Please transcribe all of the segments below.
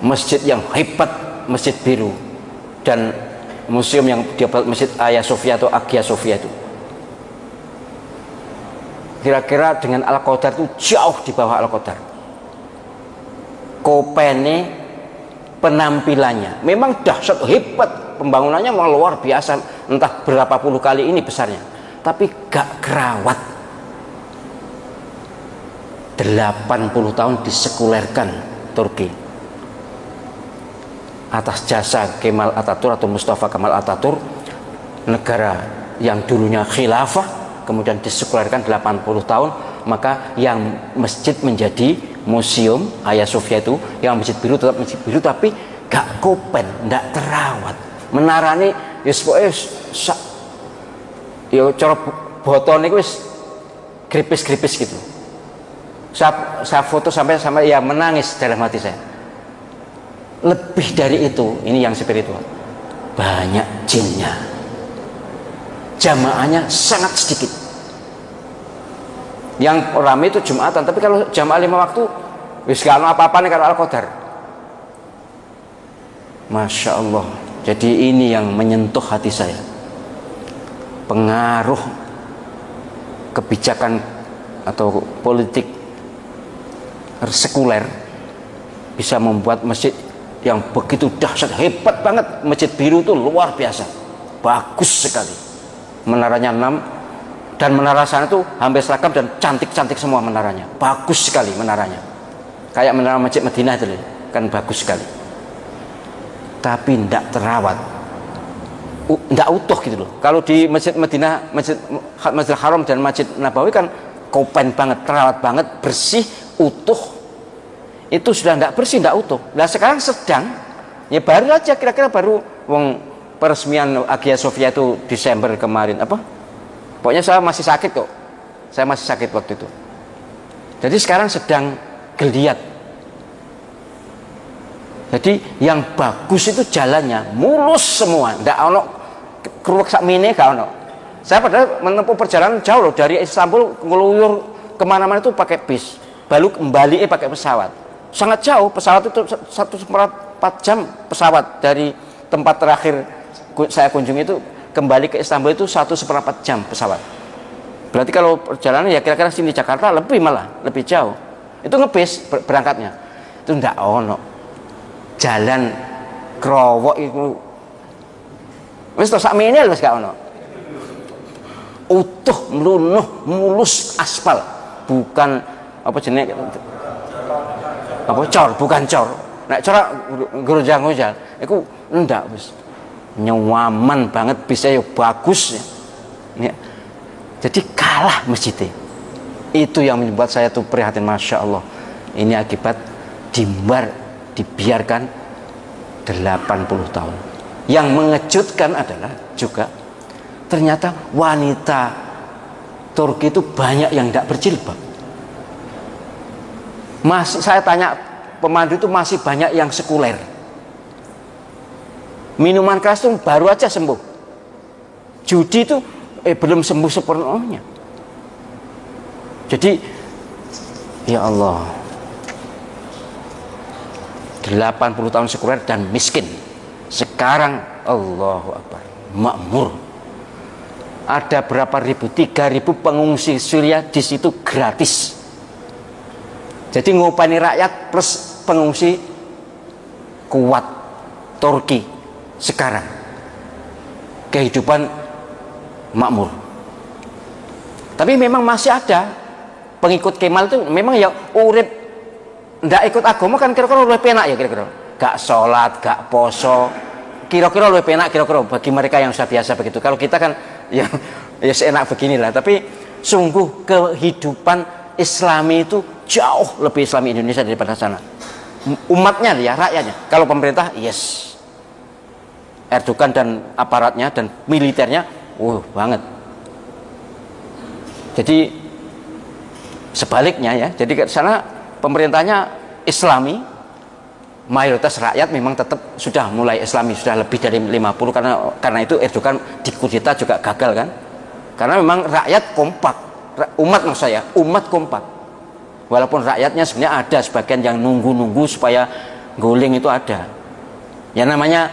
masjid yang hebat, Masjid Biru, dan museum yang dibuat Masjid Hagia Sophia atau Hagia Sophia itu. Kira-kira dengan Al-Qadar itu jauh di bawah Al-Qadar. Kopene penampilannya memang dahsyat, hebat, pembangunannya memang luar biasa, entah berapa puluh kali ini besarnya, tapi gak kerawat. 80 tahun disekulerkan Turki atas jasa Kemal Atatürk atau Mustafa Kemal Atatürk, negara yang dulunya khilafah kemudian disekulerkan 80 tahun, maka yang masjid menjadi museum Hagia Sophia itu, yang Masjid Biru tetap Masjid Biru tapi gak kopen, ndak terawat. Menarane wis pokoke ya cara botone wis gripis-gripis gitu. Saya foto sampai ya menangis dalam hati saya. Lebih dari itu, ini yang spiritual, banyak jinnya, jamaahnya sangat sedikit. Yang ramai itu Jumatan, tapi kalau jamaah 5 waktu wis gak ono apa-apa nih kalau Al-Qadar. Masya Allah. Jadi ini yang menyentuh hati saya, pengaruh kebijakan atau politik sekuler bisa membuat masjid yang begitu dahsyat, hebat banget. Masjid Biru itu luar biasa, bagus sekali, menaranya 6, dan menara sana itu hampir seragam dan cantik-cantik semua menaranya, bagus sekali menaranya, kayak menara Masjid Madinah itu kan bagus sekali, tapi tidak terawat, tidak utuh gitu loh. Kalau di Masjid Madinah, Masjidil Haram dan Masjid Nabawi kan kopen banget, terawat banget, bersih, utuh. Itu sudah tidak bersih, tidak utuh. Nah sekarang sedang, ya baru aja, kira-kira baru peresmian Hagia Sophia itu Desember kemarin apa? Pokoknya saya masih sakit kok. Saya masih sakit waktu itu. Jadi sekarang sedang geliat. Jadi yang bagus itu jalannya mulus semua, ndak ono keruwek sakmene gak ono. Saya padahal menempuh perjalanan jauh loh, dari Istanbul ngeluyur kemana-mana itu pakai bis, baru kembali pakai pesawat. Sangat jauh, pesawat itu 1,4 jam pesawat dari tempat terakhir saya kunjungi itu kembali ke Istanbul itu 1,4 jam pesawat. Berarti kalau perjalanan ya kira-kira sini Jakarta lebih, malah lebih jauh. Itu ngebis berangkatnya. Itu ndak ono. Jalan krowok itu wis to sakmene wis gak ono. Utuh, mlunuh, mulus aspal, bukan apa jenenge apa cor, bukan cor. Nek cor gerojang-gerojang iku ndak wis nyaman banget, bisa ya bagus ya. Jadi kalah masjidnya. Itu yang membuat saya tuh prihatin, Masya Allah. Ini akibat dibiarkan 80 tahun. Yang mengejutkan adalah juga ternyata wanita Turki itu banyak yang tidak berjilbab. Saya tanya pemandu itu masih banyak yang sekuler. Minuman keras itu baru aja sembuh. Judi itu belum sembuh sepenuhnya. Jadi ya Allah, 80 tahun sekuler dan miskin. Sekarang Allahu Akbar, makmur. Ada berapa ribu, 3.000 pengungsi Syria di situ gratis. Jadi ngopani rakyat plus pengungsi kuat Turki sekarang. Kehidupan makmur. Tapi memang masih ada pengikut Kemal itu memang yang urip ndak ikut agama kan kira-kira lebih penak ya, kira-kira. Gak sholat, gak poso. Kira-kira lebih penak kira-kira bagi mereka yang sudah biasa begitu. Kalau kita kan ya seenak beginilah, tapi sungguh kehidupan Islami itu jauh lebih Islami Indonesia daripada sana. Umatnya ya, rakyatnya. Kalau pemerintah, yes, Erdogan dan aparatnya dan militernya, banget. Jadi sebaliknya ya. Jadi ke sana pemerintahnya Islami, mayoritas rakyat memang tetap sudah mulai Islami, sudah lebih dari 50, karena itu Erdogan dikudeta juga gagal kan. Karena memang rakyat kompak. Umat maksud saya, umat kompak. Walaupun rakyatnya sebenarnya ada sebagian yang nunggu-nunggu supaya guling itu ada. Ya namanya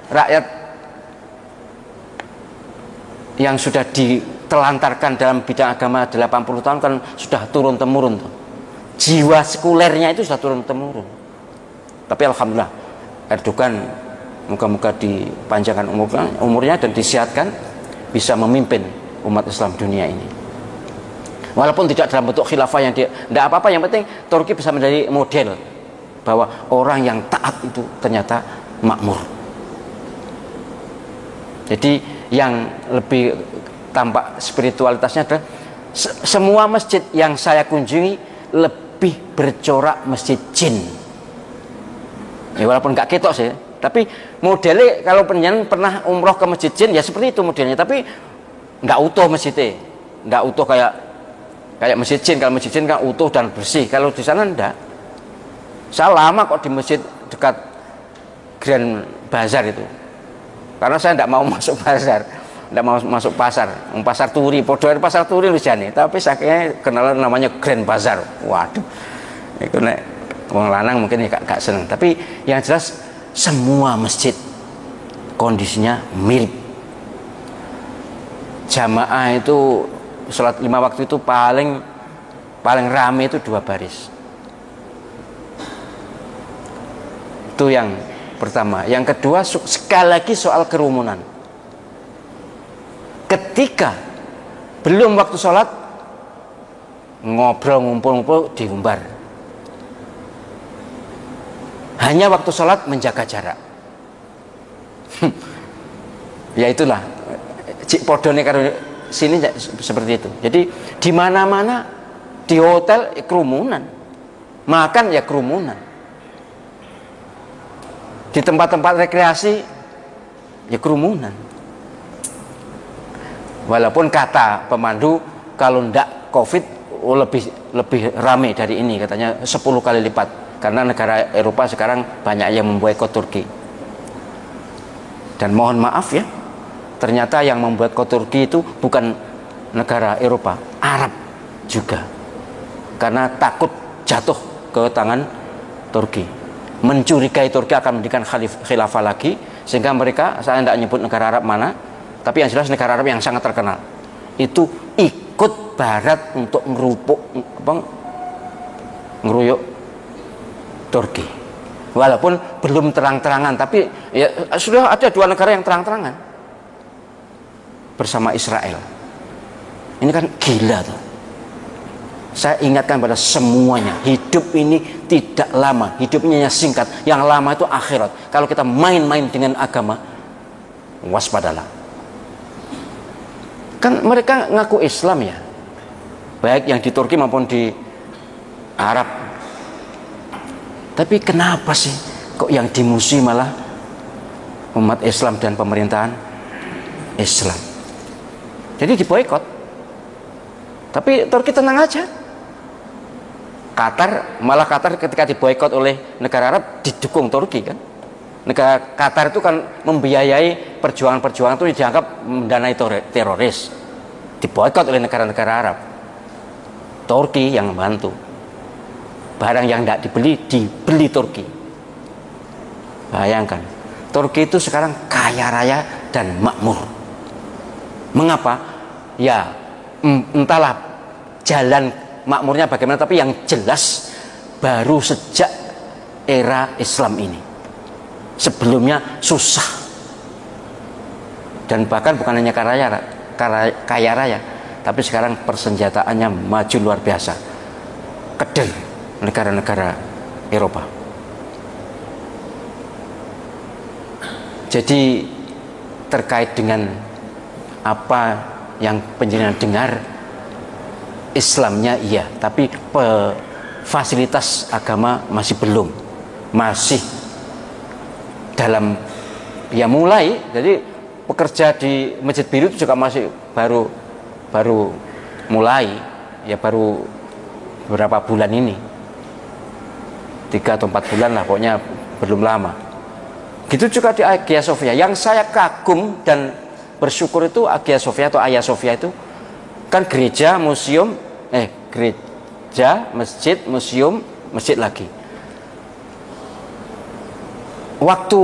rakyat yang sudah ditelantarkan dalam bidang agama 80 tahun kan sudah turun temurun tuh. Jiwa sekulernya itu sudah turun temurun. Tapi alhamdulillah Erdogan moga-moga dipanjangkan umurnya dan disihatkan bisa memimpin umat Islam dunia ini. Walaupun tidak dalam bentuk khilafah yang tidak apa-apa, yang penting Turki bisa menjadi model bahwa orang yang taat itu ternyata makmur. Jadi yang lebih tampak spiritualitasnya adalah semua masjid yang saya kunjungi lebih bercorak masjid jin. Ya walaupun nggak ketok sih, tapi modelnya kalau pengen pernah umroh ke masjid jin ya seperti itu modelnya, tapi nggak utuh masjidnya, nggak utuh kayak masjid jin. Kalau masjid jin kan utuh dan bersih, kalau di sana enggak. Saya lama kok di masjid dekat Grand Bazar itu, karena saya enggak mau masuk bazar, enggak mau masuk pasar, pasar Turi, podoan pasar Turi lijane, tapi saya kenalan namanya Grand Bazar. Waduh, itu nek wong lanang mungkin ya gak seneng, tapi yang jelas semua masjid kondisinya mirip. Jamaah itu sholat 5 waktu itu paling rame itu 2 baris. Itu yang pertama. Yang kedua, sekali lagi soal kerumunan. Ketika belum waktu sholat, ngobrol ngumpul-ngumpul diumbar. Hanya waktu sholat menjaga jarak. Ya itulah cik podone karo sini seperti itu. Jadi di mana-mana, di hotel kerumunan, makan ya kerumunan, di tempat-tempat rekreasi ya kerumunan. Walaupun kata pemandu kalau ndak COVID lebih ramai dari ini, katanya 10 kali lipat, karena negara Eropa sekarang banyak yang memboikot Turki. Dan mohon maaf ya, ternyata yang membuat Turki itu bukan negara Eropa, Arab juga, karena takut jatuh ke tangan Turki, mencurigai Turki akan mendirikan khilafah lagi, sehingga mereka, saya tidak nyebut negara Arab mana, tapi yang jelas negara Arab yang sangat terkenal itu ikut Barat untuk ngeruyuk Turki. Walaupun belum terang-terangan, tapi ya sudah ada 2 negara yang terang-terangan bersama Israel. Ini kan gila tuh. Saya ingatkan pada semuanya, hidup ini tidak lama, hidupnya singkat. Yang lama itu akhirat. Kalau kita main-main dengan agama, waspadalah. Kan mereka ngaku Islam ya, baik yang di Turki maupun di Arab. Tapi kenapa sih kok yang dimusuhi malah umat Islam dan pemerintahan Islam? Jadi diboikot. Tapi Turki tenang aja. Qatar ketika diboikot oleh negara Arab didukung Turki kan. Negara Qatar itu kan membiayai perjuangan-perjuangan itu, dianggap mendanai teroris. Diboikot oleh negara-negara Arab. Turki yang membantu. Barang yang tidak dibeli Turki. Bayangkan, Turki itu sekarang kaya raya dan makmur. Mengapa? Ya entahlah jalan makmurnya bagaimana, tapi yang jelas baru sejak era Islam ini. Sebelumnya susah. Dan bahkan bukan hanya kaya raya, tapi sekarang persenjataannya maju luar biasa. Kedel negara-negara Eropa. Jadi terkait dengan apa yang penjenengan dengar, Islamnya iya, tapi fasilitas agama masih belum, masih dalam ya mulai. Jadi pekerja di Masjid Biru itu juga masih baru mulai, ya baru beberapa bulan ini, 3 atau 4 bulan lah, pokoknya belum lama. Gitu juga di Hagia Sophia. Yang saya kagum dan bersyukur itu Hagia Sophia atau Hagia Sophia itu kan gereja, museum, gereja, masjid, museum, masjid lagi. waktu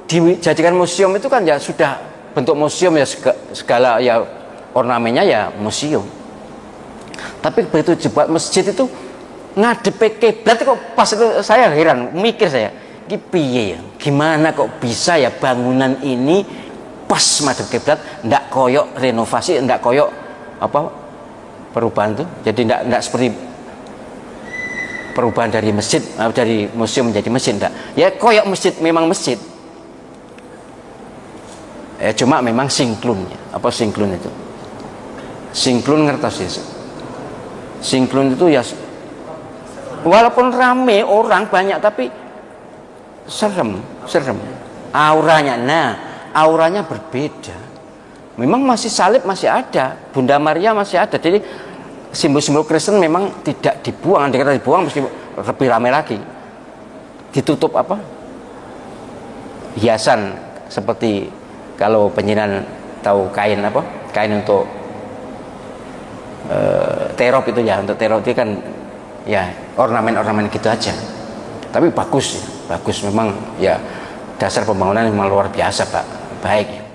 dijadikan museum itu kan ya sudah bentuk museum ya, segala ya ornamennya ya museum. Tapi begitu dibuat masjid itu ngadepe kiblat kok, pas itu saya heran, mikir saya, iki piye ya? Gimana kok bisa ya bangunan ini pas madhep kiblat, ndak koyok renovasi, ndak koyok apa perubahan tuh. Jadi ndak seperti perubahan dari masjid, dari museum menjadi masjid, ndak. Ya koyok masjid, memang masjid. Cuma memang singklunnya, apa singklun itu? Singklun ngertos ya? Singklun itu ya walaupun rame orang banyak tapi serem. Auranya, auranya berbeda. Memang masih salib masih ada, Bunda Maria masih ada. Jadi simbol-simbol Kristen memang tidak dibuang, dikata dibuang mesti lebih ramai lagi. Ditutup apa? Hiasan seperti kalau penyinan tahu kain apa? Kain untuk terop itu ya, untuk terop itu kan ya ornamen gitu aja. Tapi bagus ya, bagus memang ya, dasar pembangunan memang luar biasa Pak, baik.